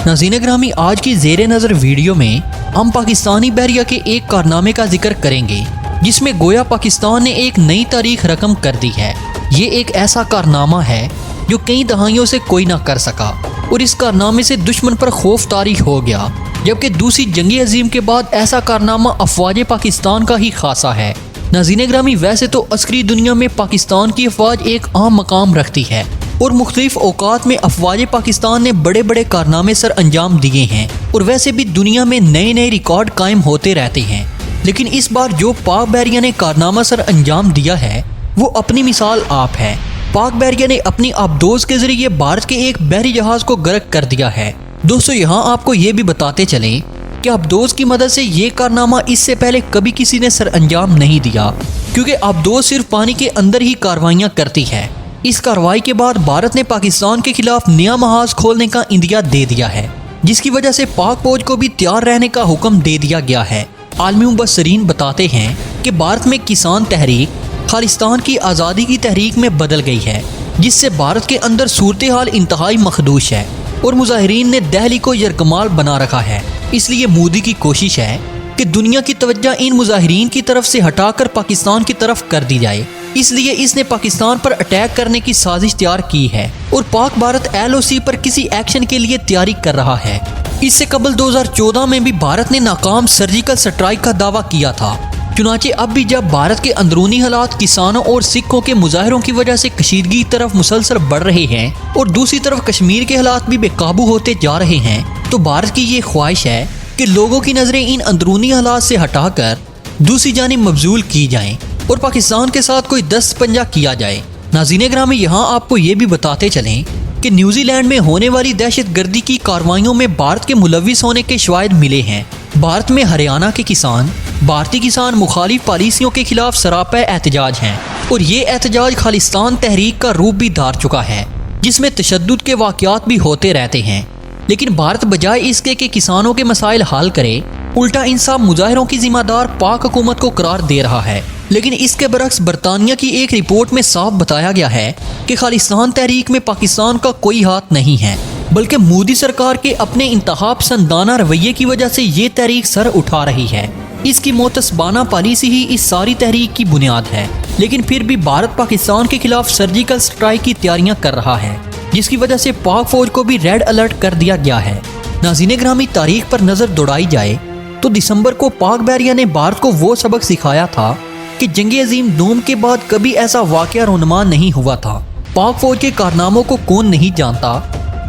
नाज़रीन ग्रामी, आज की ज़ेरे नज़र वीडियो में हम पाकिस्तानी बहरिया के एक कारनामे का जिक्र करेंगे जिसमें गोया पाकिस्तान ने एक नई तारीख रकम कर दी है। ये एक ऐसा कारनामा है जो कई दहाइयों से कोई ना कर सका और इस कारनामे से दुश्मन पर खौफ तारी हो गया, जबकि दूसरी जंगी अजीम के बाद ऐसा कारनामा अफवाज पाकिस्तान का ही खासा है। नाज़रीन ग्रामी, वैसे तो अस्करी दुनिया में पाकिस्तान की अफवाज एक अहम मकाम रखती है और मुख्तलिफ औकात में अफवाज पाकिस्तान ने बड़े बड़े कारनामे सर अंजाम दिए हैं और वैसे भी दुनिया में नए नए रिकॉर्ड कायम होते रहते हैं। लेकिन इस बार जो पाक बहरिया ने कारनामा सर अंजाम दिया है वो अपनी मिसाल आप है। पाक बहरिया ने अपनी आबदोज के जरिए भारत के एक बहरी जहाज को गर्क कर दिया है। दोस्तों, यहाँ आपको ये भी बताते चलें कि आबदोज की मदद से ये कारनामा इससे पहले कभी किसी ने सर अंजाम नहीं दिया, क्योंकि आबदोज सिर्फ पानी के अंदर ही कार्रवाइयाँ करती है। इस कार्रवाई के बाद भारत ने पाकिस्तान के खिलाफ नया महाज खोलने का इंदिया दे दिया है, जिसकी वजह से पाक फौज को भी तैयार रहने का हुक्म दे दिया गया है। आलमी मुबस्सरीन बताते हैं कि भारत में किसान तहरीक खालिस्तान की आज़ादी की तहरीक में बदल गई है, जिससे भारत के अंदर सूरत हाल इंतहाई मखदूश है और मुजाहिरीन ने दिल्ली को यरकमाल बना रखा है। इसलिए मोदी की कोशिश है कि दुनिया की तवज्जो इन मुजाहिरीन की तरफ से हटाकर पाकिस्तान की तरफ कर दी जाए। इसलिए इसने पाकिस्तान पर अटैक करने की साजिश तैयार की है और पाक भारत LOC पर किसी एक्शन के लिए तैयारी कर रहा है। इससे कबल 2014 में भी भारत ने नाकाम सर्जिकल स्ट्राइक का दावा किया था। चुनाचे अब भी जब भारत के अंदरूनी हालात किसानों और सिखों के मुजाहरों की वजह से कशीदगी की तरफ मुसलसल बढ़ रहे हैं और दूसरी तरफ कश्मीर के हालात भी बेकाबू होते जा रहे हैं, तो भारत की ये ख्वाहिश है कि लोगों की नज़रें इन अंदरूनी हालात से हटाकर दूसरी जानिब मबजूल की जाएं और पाकिस्तान के साथ कोई दस्त पंजा किया जाए। नाज़रीन ग्रामी, यहाँ आपको ये भी बताते चलें कि न्यूजीलैंड में होने वाली दहशत गर्दी की कार्रवाइयों में भारत के मुलविस होने के शवाहिद मिले हैं। भारत में हरियाणा के किसान भारतीय किसान मुखालिफ पॉलिसियों के खिलाफ सरापा एहतजाज हैं और ये एहतजाज खालिस्तान तहरीक का रूप भी धार चुका है, जिसमें तशद्दुद के वाक़यात भी होते रहते हैं। लेकिन भारत बजाय इसके कि किसानों के मसाइल हल करे, उल्टा इन सब मुजाहिरों की जिम्मेदार पाक हुकूमत को करार दे रहा है। लेकिन इसके बरक्स बरतानिया की एक रिपोर्ट में साफ बताया गया है कि खालिस्तान तहरीक में पाकिस्तान का कोई हाथ नहीं है, बल्कि मोदी सरकार के अपने इंतहा पसंदाना रवैये की वजह से ये तहरीक सर उठा रही है। इसकी मोतसबाना पॉलिसी ही इस सारी तहरीक की बुनियाद है। लेकिन फिर भी भारत पाकिस्तान के खिलाफ सर्जिकल स्ट्राइक की तैयारियां कर रहा है, जिसकी वजह से पाक फौज को भी रेड अलर्ट कर दिया गया है। नाज़रीन ग्रामी, तारीख पर नज़र दौड़ाई जाए तो दिसंबर को पाक बहरिया ने भारत को वो सबक सिखाया था कि जंग अजीम दोम के बाद कभी ऐसा वाक़या रोनुमा नहीं हुआ था। पाक फौज के कारनामों को कौन नहीं जानता।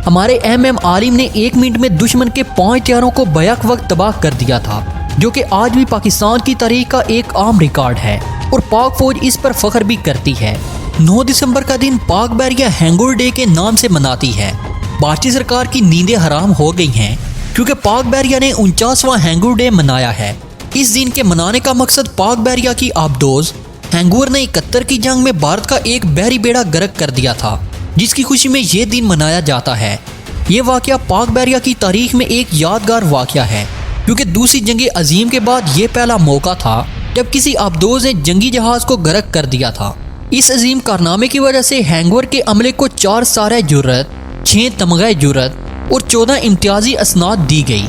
हमारे MM आलिम ने 1 मिनट में दुश्मन के 5 हथियारों को बैक वक्त तबाह कर दिया था, जो कि आज भी पाकिस्तान की तारीख का एक आम रिकॉर्ड है और पाक फौज इस पर फख्र भी करती है। 9 दिसंबर का दिन पाक बहरिया हैंगओवर डे के नाम से मनाती है। भारतीय सरकार की नींदें हराम हो गई हैं क्योंकि पाक बहरिया ने 49वां हैंगओवर डे मनाया है। इस दिन के मनाने का मकसद पाक बहरिया की आबदोज हैंगओवर ने 71 की जंग में भारत का एक बहरी बेड़ा गर्क कर दिया था, जिसकी खुशी में ये दिन मनाया जाता है। ये वाक़या पाक बहरिया की तारीख में एक यादगार वाक़या है, क्योंकि दूसरी जंग अजीम के बाद ये पहला मौका था जब किसी आबदोज ने जंगी जहाज को गर्क कर दिया था। इस अजीम कारनामे की वजह से हैंगओवर के अमले को 4 सारे जुर्रत, 6 तमग़े जुर्रत और 14 इम्तियाजी असनाद दी गई।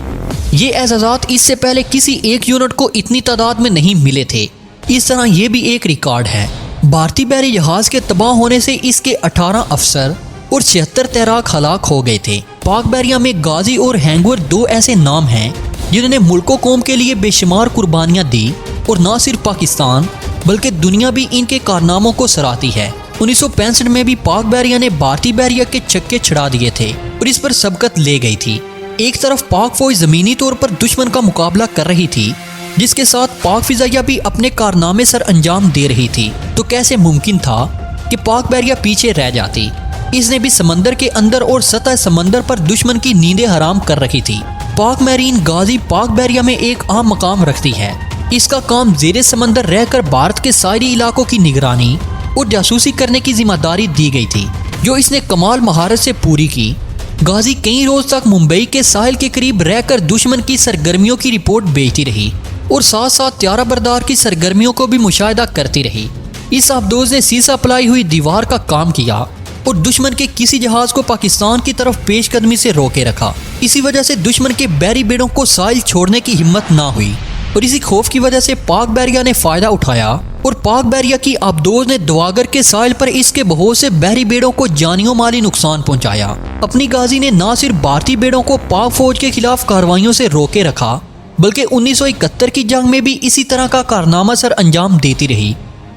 ये एजाज़ात इससे पहले किसी एक यूनिट को इतनी तादाद में नहीं मिले थे। इस तरह ये भी एक रिकॉर्ड है। भारतीय बहरी जहाज के तबाह होने से इसके 18 अफसर और 76 तैराक हलाक हो गए थे। पाक बहरिया में गाजी और हैंगओवर 2 ऐसे नाम हैं जिन्होंने मुल्को कौम के लिए बेशुमार कुर्बानियाँ दी और न सिर्फ पाकिस्तान बल्कि दुनिया भी इनके कारनामों को सराहती है। 1965 में भी पाक बहरिया ने भारतीय बहरिया के छक्के छड़ा दिए थे और इस पर सबकत ले गई थी। एक तरफ पाक फौज ज़मीनी तौर पर दुश्मन का मुकाबला कर रही थी, जिसके साथ पाक फिजाइया भी अपने कारनामे सर अंजाम दे रही थी, तो कैसे मुमकिन था कि पाक बहरिया पीछे रह जाती। इसने भी समंदर के अंदर और सतह समंदर पर दुश्मन की नींदें हराम कर रखी थी। पाक मैरीन गाजी पाक बहरिया में एक अहम मकाम रखती है। इसका काम ज़ेरे समंदर रहकर भारत के सारी इलाकों की निगरानी और जासूसी करने की जिम्मेदारी दी गई थी, जो इसने कमाल महारत से पूरी की। गाजी कई रोज तक मुंबई के साहिल के करीब रहकर दुश्मन की सरगर्मियों की रिपोर्ट भेजती रही और साथ साथ त्यारा बरदार की सरगर्मियों को भी मुशाहिदा करती रही। इस आबदोज ने सीसा पलाई हुई दीवार का काम किया اور دشمن کے کسی جہاز کو پاکستان کی طرف پیش قدمی سے روکے رکھا۔ اسی وجہ سے دشمن کے بحری بیڑوں کو ساحل چھوڑنے کی ہمت نہ ہوئی اور اسی خوف کی وجہ سے پاک بحریہ نے فائدہ اٹھایا اور پاک بحریہ کی آبدوز نے دواگر کے ساحل پر اس کے بہت سے بحری بیڑوں کو جانی و مالی نقصان پہنچایا۔ اپنی غازی نے نہ صرف بھارتی بیڑوں کو پاک فوج کے خلاف کارروائیوں سے روکے رکھا بلکہ 1971 کی جنگ میں بھی اسی طرح کا کارنامہ سر انجام دیتی رہی۔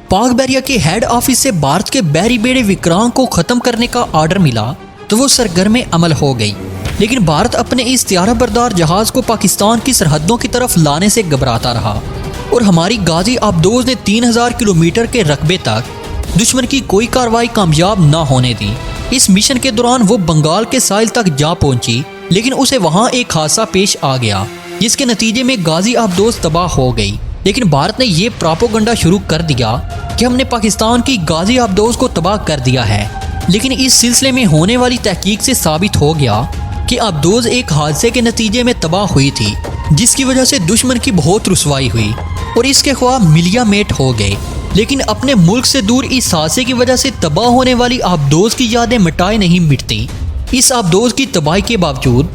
پاک بحریہ کے ہیڈ آفس سے بھارت کے بحری بیڑے وکرانگ کو ختم کرنے کا آرڈر ملا تو وہ سرگرم عمل ہو گئی، لیکن بھارت اپنے اس طیارہ بردار جہاز کو پاکستان کی سرحدوں کی طرف لانے سے گھبراتا رہا اور ہماری غازی آبدوز نے 3000 کلومیٹر کے رقبے تک دشمن کی کوئی کارروائی کامیاب نہ ہونے دی۔ اس مشن کے دوران وہ بنگال کے ساحل تک جا پہنچی، لیکن اسے وہاں ایک حادثہ پیش آ گیا جس کے نتیجے میں غازی آبدوز تباہ ہو گئی۔ لیکن بھارت نے یہ پراپوگنڈا شروع کر دیا کہ ہم نے پاکستان کی غازی آبدوز کو تباہ کر دیا ہے، لیکن اس سلسلے میں ہونے والی تحقیق سے ثابت ہو گیا کہ آبدوز ایک حادثے کے نتیجے میں تباہ ہوئی تھی جس کی وجہ سے دشمن کی بہت رسوائی ہوئی اور اس کے خواہ ملیا میٹ ہو گئے۔ لیکن اپنے ملک سے دور اس حادثے کی وجہ سے تباہ ہونے والی آبدوز کی یادیں مٹائے نہیں مٹتی۔ اس آبدوز کی تباہی کے باوجود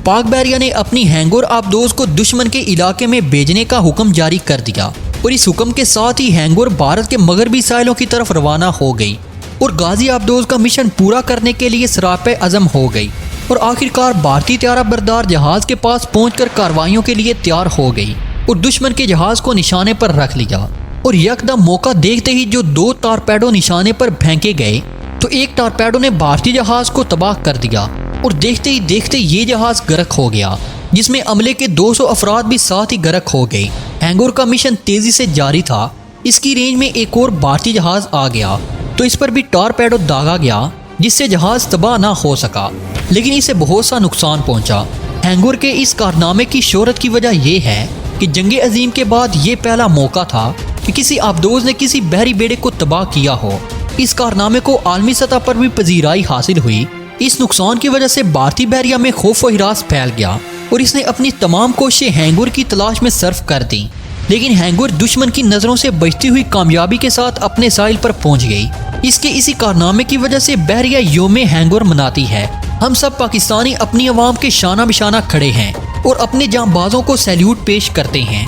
پاک بحریہ نے اپنی ہینگور آبدوز کو دشمن کے علاقے میں بھیجنے کا حکم جاری کر دیا اور اس حکم کے ساتھ ہی ہینگور بھارت کے مغربی ساحلوں کی طرف روانہ ہو گئی اور غازی آبدوز کا مشن پورا کرنے کے لیے سراپے عزم ہو گئی اور آخرکار بھارتی طیارہ بردار جہاز کے پاس پہنچ کر کارروائیوں کے لیے تیار ہو گئی اور دشمن کے جہاز کو نشانے پر رکھ لیا اور یکدم موقع دیکھتے ہی جو 2 ٹارپیڈو نشانے پر پھینکے گئے تو ایک ٹارپیڈو نے بھارتی جہاز کو تباہ کر دیا اور دیکھتے ہی دیکھتے یہ جہاز غرق ہو گیا جس میں عملے کے 200 افراد بھی ساتھ ہی غرق ہو گئے۔ ہینگور کا مشن تیزی سے جاری تھا، اس کی رینج میں ایک اور بھارتی جہاز آ گیا تو اس پر بھی ٹارپیڈو داغا گیا جس سے جہاز تباہ نہ ہو سکا، لیکن اسے بہت سا نقصان پہنچا۔ ہینگور کے اس کارنامے کی شہرت کی وجہ یہ ہے کہ جنگ عظیم کے بعد یہ پہلا موقع تھا کہ کسی آبدوز نے کسی بحری بیڑے کو تباہ کیا ہو۔ اس کارنامے کو عالمی سطح پر بھی پذیرائی حاصل ہوئی۔ اس نقصان کی وجہ سے بھارتی بحریہ میں خوف و ہراس پھیل گیا اور اس نے اپنی تمام کوششیں ہینگور کی تلاش میں صرف کر دیں، لیکن ہینگور دشمن کی نظروں سے بچتی ہوئی کامیابی کے ساتھ اپنے ساحل پر پہنچ گئی۔ اس کے اسی کارنامے کی وجہ سے بحریہ یوم ہینگور مناتی ہے۔ ہم سب پاکستانی اپنی عوام کے شانہ بشانہ کھڑے ہیں اور اپنے جانبازوں کو سیلیوٹ پیش کرتے ہیں۔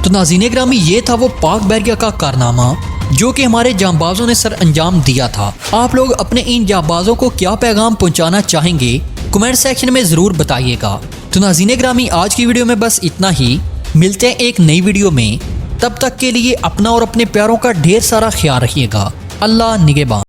تو ناظرین گرامی، یہ تھا وہ پاک بحریہ کا کارنامہ جو کہ ہمارے جانبازوں نے سر انجام دیا تھا۔ آپ لوگ اپنے ان جانبازوں کو کیا پیغام پہنچانا چاہیں گے کمنٹ سیکشن میں ضرور بتائیے گا۔ تو ناظرین گرامی، آج کی ویڈیو میں بس اتنا ہی، ملتے ہیں ایک نئی ویڈیو میں، تب تک کے لیے اپنا اور اپنے پیاروں کا ڈھیر سارا خیال رکھیے گا۔ اللہ نگہبان۔